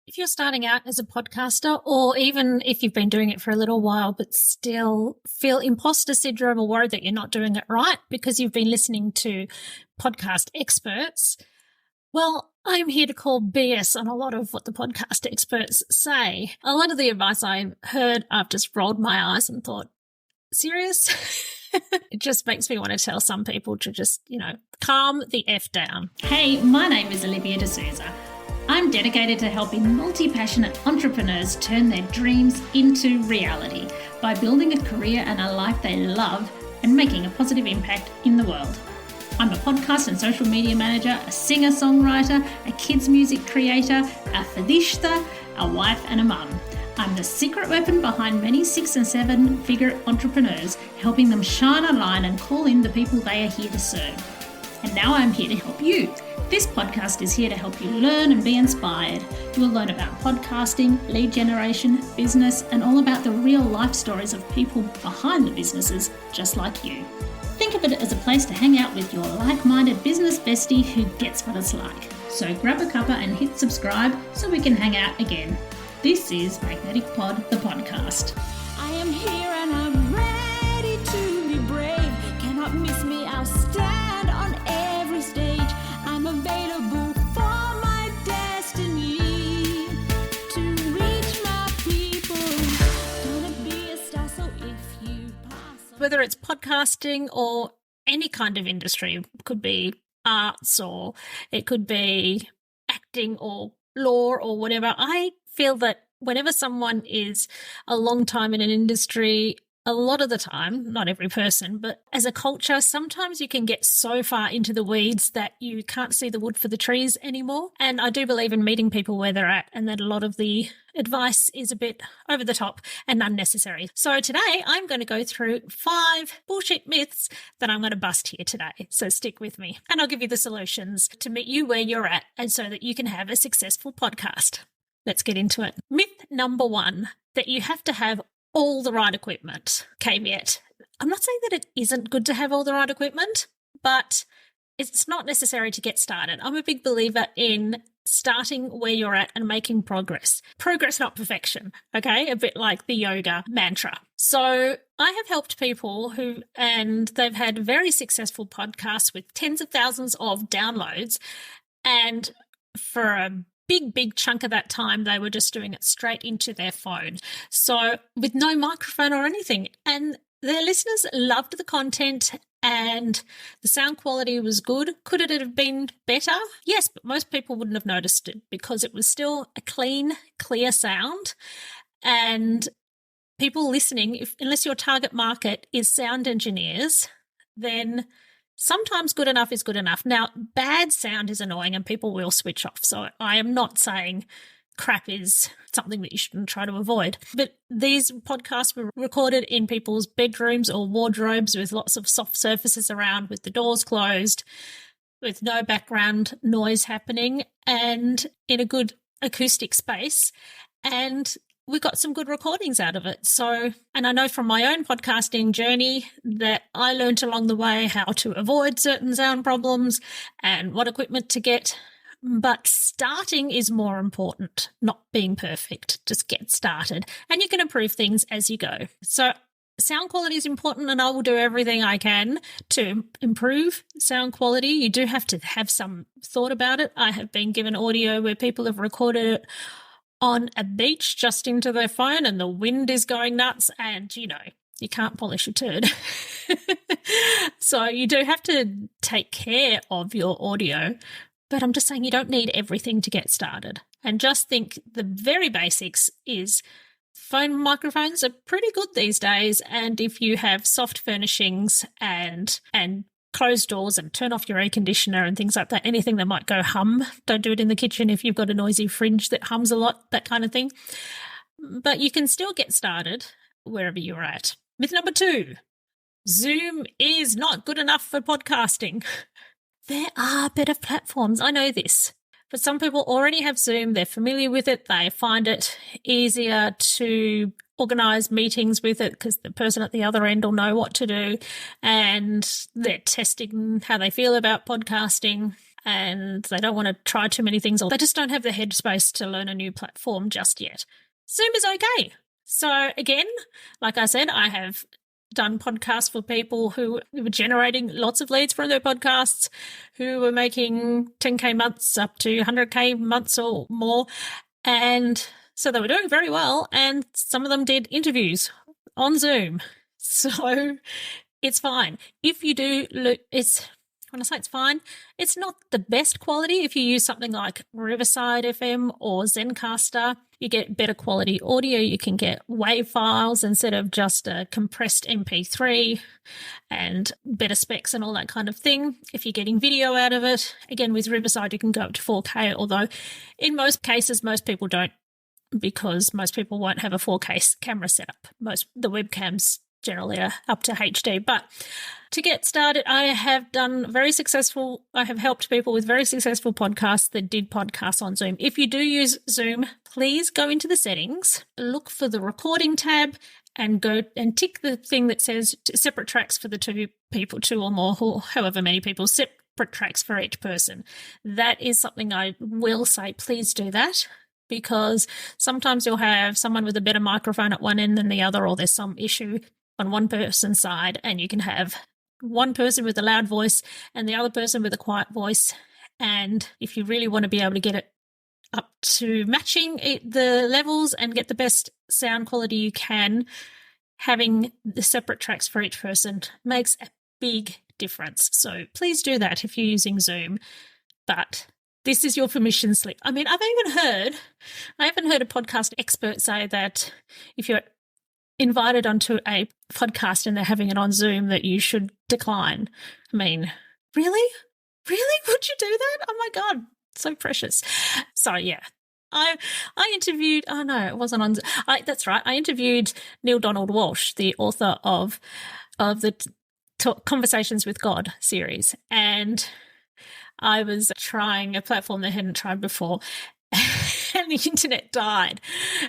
If you're starting out as a podcaster, or even if you've been doing it for a little while but still feel imposter syndrome or worried that you're not doing it right because you've been listening to podcast experts, well, I'm here to call BS on a lot of what the podcast experts say. A lot of the advice I've heard, I've just rolled my eyes and thought, serious? It just makes me want to tell some people to just, calm the F down. Hey, my name is Olivia D'Souza. I'm dedicated to helping multi-passionate entrepreneurs turn their dreams into reality by building a career and a life they love and making a positive impact in the world. I'm a podcast and social media manager, a singer-songwriter, a kids music creator, a fadishta, a wife and a mum. I'm the secret weapon behind many 6- and 7-figure entrepreneurs, helping them shine a line and call in the people they are here to serve. And now I'm here to help you. This podcast is here to help you learn and be inspired. You'll learn about podcasting, lead generation, business, and all about the real life stories of people behind the businesses just like you. Think of it as a place to hang out with your like-minded business bestie who gets what it's like. So grab a cuppa and hit subscribe so we can hang out again. This is Magnetic Pod, the podcast. I am here and I'm ready to be brave. Cannot miss me, I'll stand on every stage. I'm available for my destiny to reach my people. Gonna be a star, so if you pass on. Whether it's podcasting or any kind of industry, it could be arts or it could be acting or law or whatever, I feel that whenever someone is a long time in an industry, a lot of the time, not every person, but as a culture, sometimes you can get so far into the weeds that you can't see the wood for the trees anymore. And I do believe in meeting people where they're at and that a lot of the advice is a bit over the top and unnecessary. So today I'm going to go through 5 bullshit myths that I'm going to bust here today. So stick with me and I'll give you the solutions to meet you where you're at and so that you can have a successful podcast. Let's get into it. Myth number 1, that you have to have all the right equipment. Caveat. I'm not saying that it isn't good to have all the right equipment, but it's not necessary to get started. I'm a big believer in starting where you're at and making progress. Progress, not perfection, okay? A bit like the yoga mantra. So I have helped people and they've had very successful podcasts with tens of thousands of downloads, and for a big chunk of that time, they were just doing it straight into their phone. So with no microphone or anything. And their listeners loved the content and the sound quality was good. Could it have been better? Yes, but most people wouldn't have noticed it because it was still a clean, clear sound. And people listening, unless your target market is sound engineers, then sometimes good enough is good enough. Now, bad sound is annoying and people will switch off. So I am not saying crap is something that you shouldn't try to avoid. But these podcasts were recorded in people's bedrooms or wardrobes with lots of soft surfaces around, with the doors closed, with no background noise happening, and in a good acoustic space. And we got some good recordings out of it. So, and I know from my own podcasting journey that I learned along the way how to avoid certain sound problems and what equipment to get. But starting is more important, not being perfect. Just get started and you can improve things as you go. So sound quality is important and I will do everything I can to improve sound quality. You do have to have some thought about it. I have been given audio where people have recorded it on a beach just into their phone and the wind is going nuts and, you can't polish a turd. So you do have to take care of your audio, but I'm just saying you don't need everything to get started. And just think the very basics is phone microphones are pretty good these days. And if you have soft furnishings and close doors and turn off your air conditioner and things like that, anything that might go hum. Don't do it in the kitchen if you've got a noisy fridge that hums a lot, that kind of thing. But you can still get started wherever you're at. Myth number 2, Zoom is not good enough for podcasting. There are better platforms. I know this. But some people already have Zoom. They're familiar with it. They find it easier to organise meetings with it because the person at the other end will know what to do and they're testing how they feel about podcasting. and they don't want to try too many things, or they just don't have the headspace to learn a new platform just yet. Zoom is okay. So again, like I said, I have done podcasts for people who were generating lots of leads from their podcasts, who were making 10K months up to 100K months or more. And so they were doing very well. And some of them did interviews on Zoom. So it's fine. If you do look, when I say it's fine, it's not the best quality. If you use something like Riverside FM or Zencaster, you get better quality audio. You can get WAV files instead of just a compressed MP3 and better specs and all that kind of thing. If you're getting video out of it, again, with Riverside, you can go up to 4K, although in most cases, most people don't, because most people won't have a 4K camera setup. The webcams generally are up to HD. But to get started, I have helped people with very successful podcasts that did podcasts on Zoom. If you do use Zoom, please go into the settings, look for the recording tab, and go and tick the thing that says separate tracks for the two or more, or however many people, separate tracks for each person. That is something I will say, please do that, because sometimes you'll have someone with a better microphone at one end than the other, or there's some issue on one person's side, and you can have one person with a loud voice and the other person with a quiet voice. And if you really want to be able to get it up to matching the levels and get the best sound quality you can, having the separate tracks for each person makes a big difference. So please do that if you're using Zoom. But this is your permission slip. I mean, I haven't heard a podcast expert say that if you're invited onto a podcast and they're having it on Zoom that you should decline. I mean, really? Really? Would you do that? Oh my God, so precious. So yeah, I interviewed, oh no, it wasn't on, that's right. I interviewed Neil Donald Walsh, the author of the Conversations with God series. And I was trying a platform they hadn't tried before. And the internet died.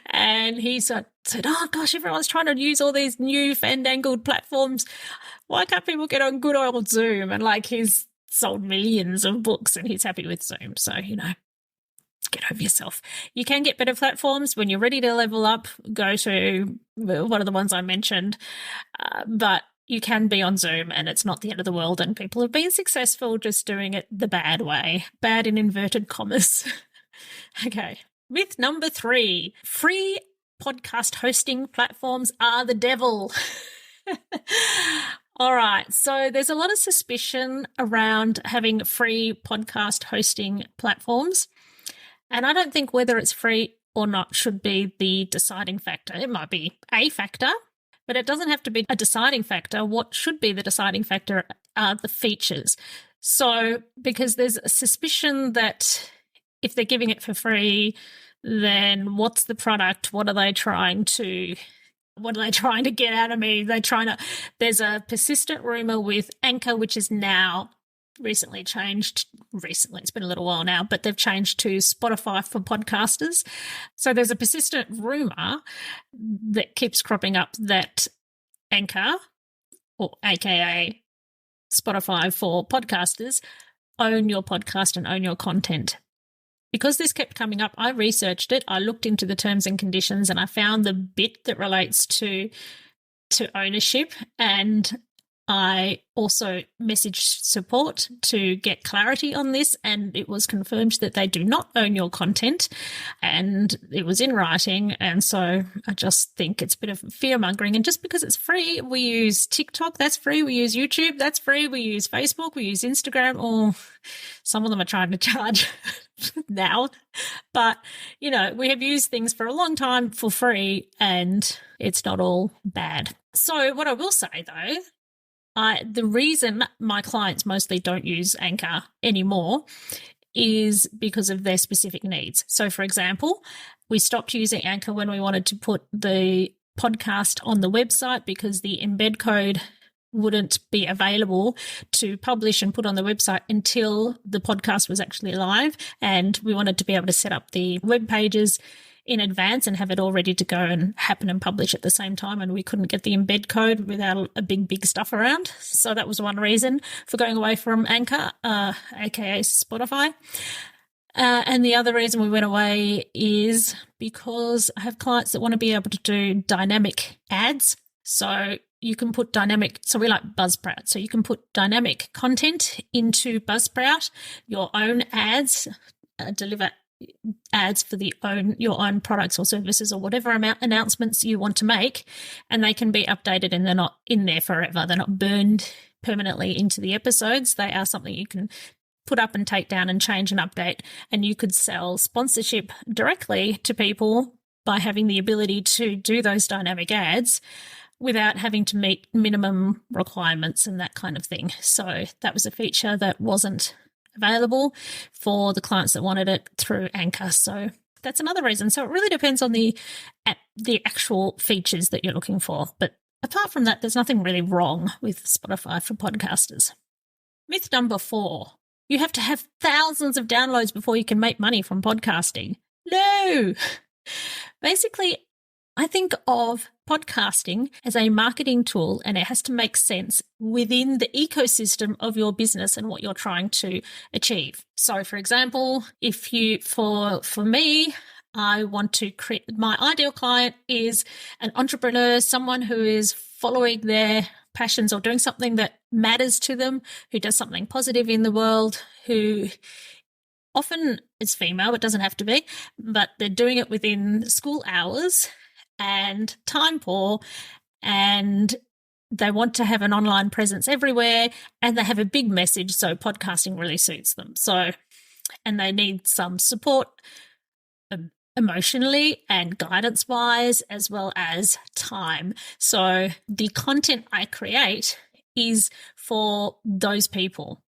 And he said, oh gosh, everyone's trying to use all these new fandangled platforms. Why can't people get on good old Zoom? And he's sold millions of books and he's happy with Zoom. So, get over yourself. You can get better platforms when you're ready to level up. Go to one of the ones I mentioned. But you can be on Zoom and it's not the end of the world. And people have been successful just doing it the bad way. Bad in inverted commas. Okay. Myth number 3, free podcast hosting platforms are the devil. All right. So there's a lot of suspicion around having free podcast hosting platforms. And I don't think whether it's free or not should be the deciding factor. It might be a factor, but it doesn't have to be a deciding factor. What should be the deciding factor are the features. So because there's a suspicion that if they're giving it for free, then what's the product? What are they trying to get out of me? There's a persistent rumor with Anchor, which is now recently changed. Recently, it's been a little while now, but they've changed to Spotify for podcasters. So there's a persistent rumor that keeps cropping up that Anchor, or AKA Spotify for podcasters, own your podcast and own your content. Because this kept coming up, I researched it, I looked into the terms and conditions, and I found the bit that relates to ownership, and I also messaged support to get clarity on this, and it was confirmed that they do not own your content, and it was in writing. And so I just think it's a bit of fear-mongering. And just because it's free, we use TikTok, that's free. We use YouTube, that's free. We use Facebook, we use Instagram, or some of them are trying to charge now. But, we have used things for a long time for free, and it's not all bad. So what I will say, though, the reason my clients mostly don't use Anchor anymore is because of their specific needs. So, for example, we stopped using Anchor when we wanted to put the podcast on the website because the embed code wouldn't be available to publish and put on the website until the podcast was actually live. And we wanted to be able to set up the web pages in advance and have it all ready to go and happen and publish at the same time. And we couldn't get the embed code without a big stuff around. So that was one reason for going away from Anchor, aka Spotify. And the other reason we went away is because I have clients that want to be able to do dynamic ads. So you can put so we like Buzzsprout. So you can put dynamic content into Buzzsprout, your own ads, deliver ads for your own products or services or whatever announcements you want to make, and they can be updated and they're not in there forever. They're not burned permanently into the episodes. They are something you can put up and take down and change and update, and you could sell sponsorship directly to people by having the ability to do those dynamic ads without having to meet minimum requirements and that kind of thing. So that was a feature that wasn't available for the clients that wanted it through Anchor. So that's another reason. So it really depends on the actual features that you're looking for. But apart from that, there's nothing really wrong with Spotify for podcasters. Myth number 4. You have to have thousands of downloads before you can make money from podcasting. No! Basically, I think of podcasting as a marketing tool, and it has to make sense within the ecosystem of your business and what you're trying to achieve. So, for example, for me, I want to create, my ideal client is an entrepreneur, someone who is following their passions or doing something that matters to them, who does something positive in the world, who often is female, but doesn't have to be, but they're doing it within school hours and time poor, and they want to have an online presence everywhere, and they have a big message, so podcasting really suits them. So, and they need some support emotionally and guidance-wise, as well as time. So the content I create is for those people.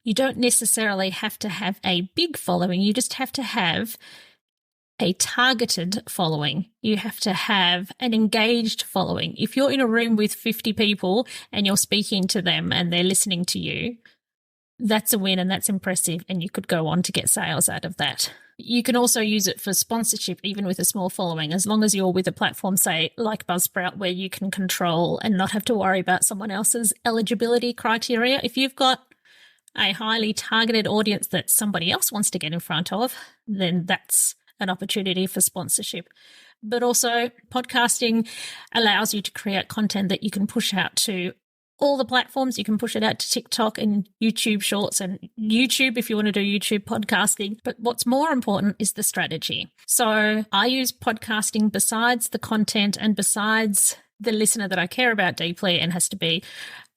You don't necessarily have to have a big following. You just have to have a targeted following. You have to have an engaged following. If you're in a room with 50 people and you're speaking to them and they're listening to you, that's a win and that's impressive, and you could go on to get sales out of that. You can also use it for sponsorship, even with a small following, as long as you're with a platform, say, like Buzzsprout, where you can control and not have to worry about someone else's eligibility criteria. If you've got a highly targeted audience that somebody else wants to get in front of, then that's an opportunity for sponsorship. But also, podcasting allows you to create content that you can push out to all the platforms. You can push it out to TikTok and YouTube Shorts and YouTube if you want to do YouTube podcasting. But what's more important is the strategy. So I use podcasting besides the content and besides the listener that I care about deeply and has to be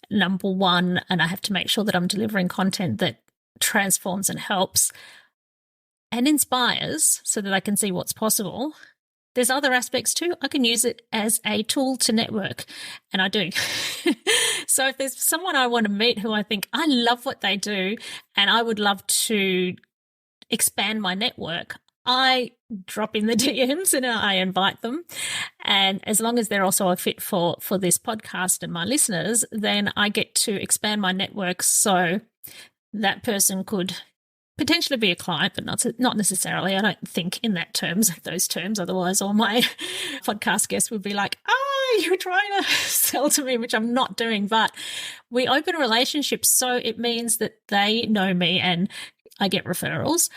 number one, and I have to make sure that I'm delivering content that transforms and helps and inspires so that I can see what's possible. There's other aspects too. I can use it as a tool to network, and I do. So if there's someone I want to meet who I think I love what they do and I would love to expand my network, I drop in the DMs and I invite them. And as long as they're also a fit for this podcast and my listeners, then I get to expand my network so that person could potentially be a client, but not necessarily. I don't think in those terms. Otherwise, all my podcast guests would be like, you're trying to sell to me, which I'm not doing. But we open relationships, so it means that they know me and I get referrals,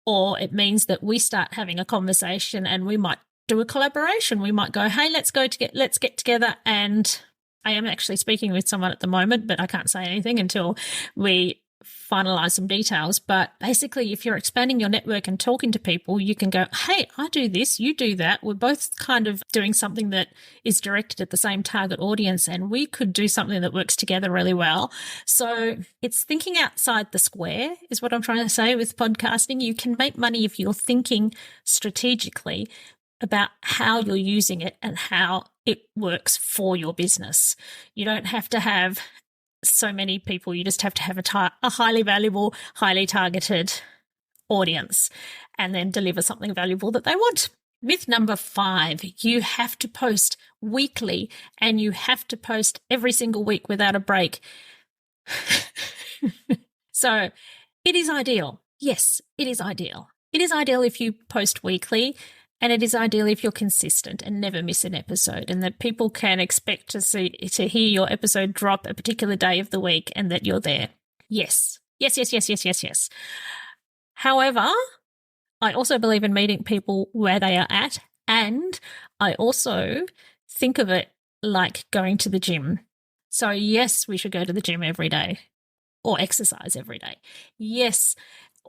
or it means that we start having a conversation and we might do a collaboration. We might go, hey, let's get together. And I am actually speaking with someone at the moment, but I can't say anything until we finalize some details. But basically, if you're expanding your network and talking to people, you can go, hey, I do this, you do that. We're both kind of doing something that is directed at the same target audience, and we could do something that works together really well. So it's thinking outside the square is what I'm trying to say with podcasting. You can make money if you're thinking strategically about how you're using it and how it works for your business. You don't have to have so many people. You just have to have a highly valuable, highly targeted audience and then deliver something valuable that they want. Myth number 5, you have to post weekly and you have to post every single week without a break. So it is ideal. Yes, it is ideal. It is ideal if you post weekly And it is ideal if you're consistent and never miss an episode, and that people can expect to hear your episode drop a particular day of the week and that you're there. Yes. Yes. However, I also believe in meeting people where they are at, and I also think of it like going to the gym. So yes, we should go to the gym every day or exercise every day. Yes.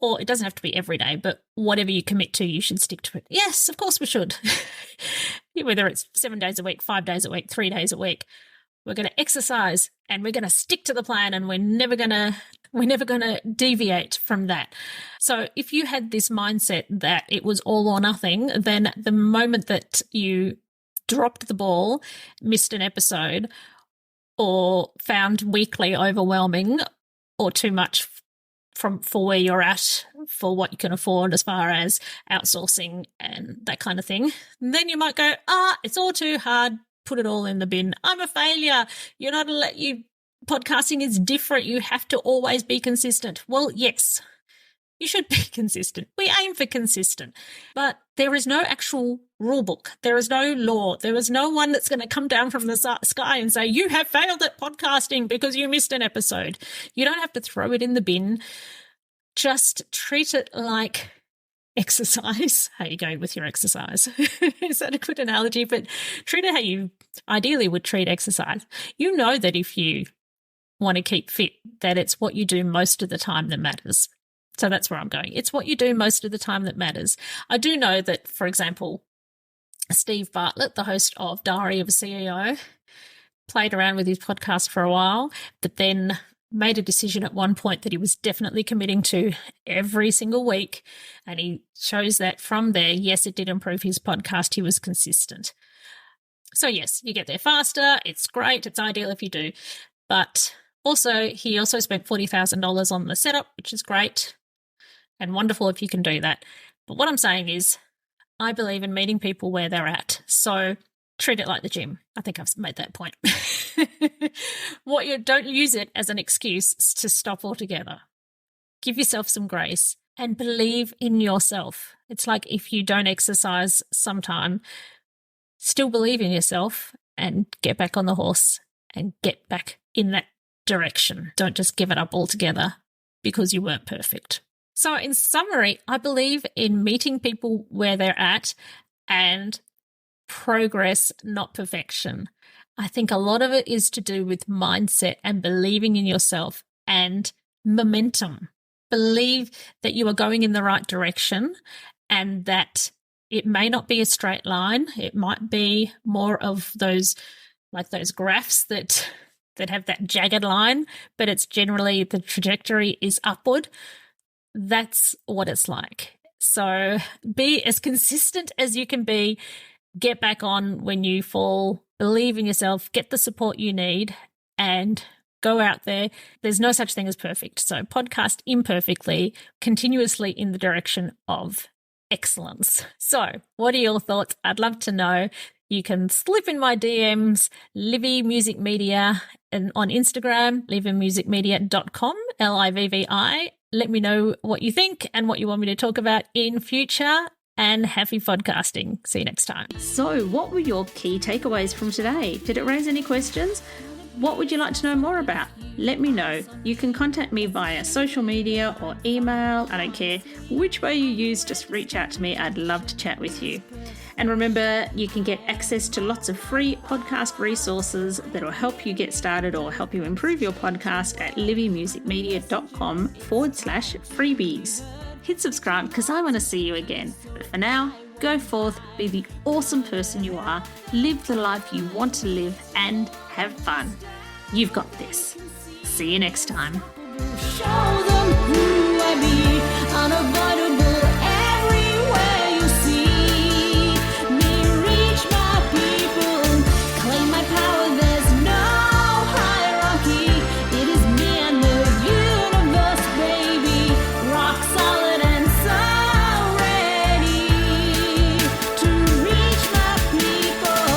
Or it doesn't have to be every day, but whatever you commit to, you should stick to it. Yes, of course we should. Whether it's 7 days a week, 5 days a week, 3 days a week, we're going to exercise and we're going to stick to the plan, and we're never going to deviate from that. So if you had this mindset that it was all or nothing, then the moment that you dropped the ball, missed an episode, or found weekly overwhelming or too much for where you're at, for what you can afford as far as outsourcing and that kind of thing, then you might go, it's all too hard, put it all in the bin. I'm a failure. Podcasting is different. You have to always be consistent. Well, yes, you should be consistent. We aim for consistent, but there is no actual rule book. There is no law. There is no one that's going to come down from the sky and say, you have failed at podcasting because you missed an episode. You don't have to throw it in the bin. Just treat it like exercise. How are you going with your exercise? Is that a good analogy? But treat it how you ideally would treat exercise. You know that if you want to keep fit, that it's what you do most of the time that matters. So that's where I'm going. It's what you do most of the time that matters. I do know that, for example, Steve Bartlett, the host of Diary of a CEO, played around with his podcast for a while, but then made a decision at one point that he was definitely committing to every single week. And he shows that from there, yes, it did improve his podcast. He was consistent. So yes, you get there faster. It's great. It's ideal if you do. But he also spent $40,000 on the setup, which is great and wonderful if you can do that. But what I'm saying is I believe in meeting people where they're at. So treat it like the gym. I think I've made that point. Don't use it as an excuse to stop altogether. Give yourself some grace and believe in yourself. It's like if you don't exercise sometime, still believe in yourself and get back on the horse and get back in that direction. Don't just give it up altogether because you weren't perfect. So in summary, I believe in meeting people where they're at and progress, not perfection. I think a lot of it is to do with mindset and believing in yourself and momentum. Believe that you are going in the right direction and that it may not be a straight line. It might be more of those graphs that have that jagged line, but it's generally the trajectory is upward. That's what it's like. So be as consistent as you can be. Get back on when you fall. Believe in yourself. Get the support you need and go out there. There's no such thing as perfect. So podcast imperfectly, continuously in the direction of excellence. So what are your thoughts? I'd love to know. You can slip in my DMs, Livy Music Media, and on Instagram, livymusicmedia.com, LIVVI. Let me know what you think and what you want me to talk about in future, and happy podcasting. See you next time. So, what were your key takeaways from today? Did it raise any questions? What would you like to know more about? Let me know. You can contact me via social media or email. I don't care which way you use, just reach out to me. I'd love to chat with you. And remember, you can get access to lots of free podcast resources that will help you get started or help you improve your podcast at livymusicmedia.com/freebies. Hit subscribe because I want to see you again. But for now, go forth, be the awesome person you are, live the life you want to live, and have fun. You've got this. See you next time. Show them who I be, unavoidable everywhere you see me. Reach my people, claim my power. There's no hierarchy. It is me and the universe, baby. Rock solid and so ready to reach my people.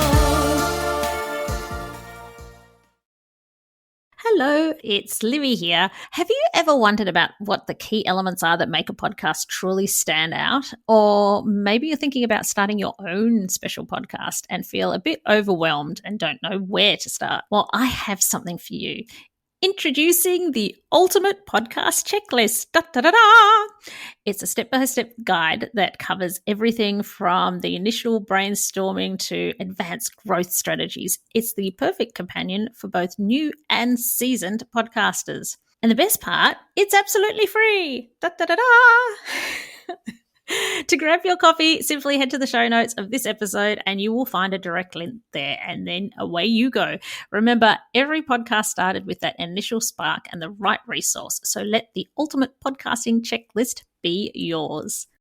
Hello Hello, it's Livy here. Have you ever wondered about what the key elements are that make a podcast truly stand out? Or maybe you're thinking about starting your own special podcast and feel a bit overwhelmed and don't know where to start. Well, I have something for you. Introducing the Ultimate Podcast Checklist. Da, da, da, da. It's a step-by-step guide that covers everything from the initial brainstorming to advanced growth strategies. It's the perfect companion for both new and seasoned podcasters. And the best part, it's absolutely free. Da, da, da, da. To grab your copy, simply head to the show notes of this episode and you will find a direct link there, and then away you go. Remember, every podcast started with that initial spark and the right resource, so let the Ultimate Podcasting Checklist be yours.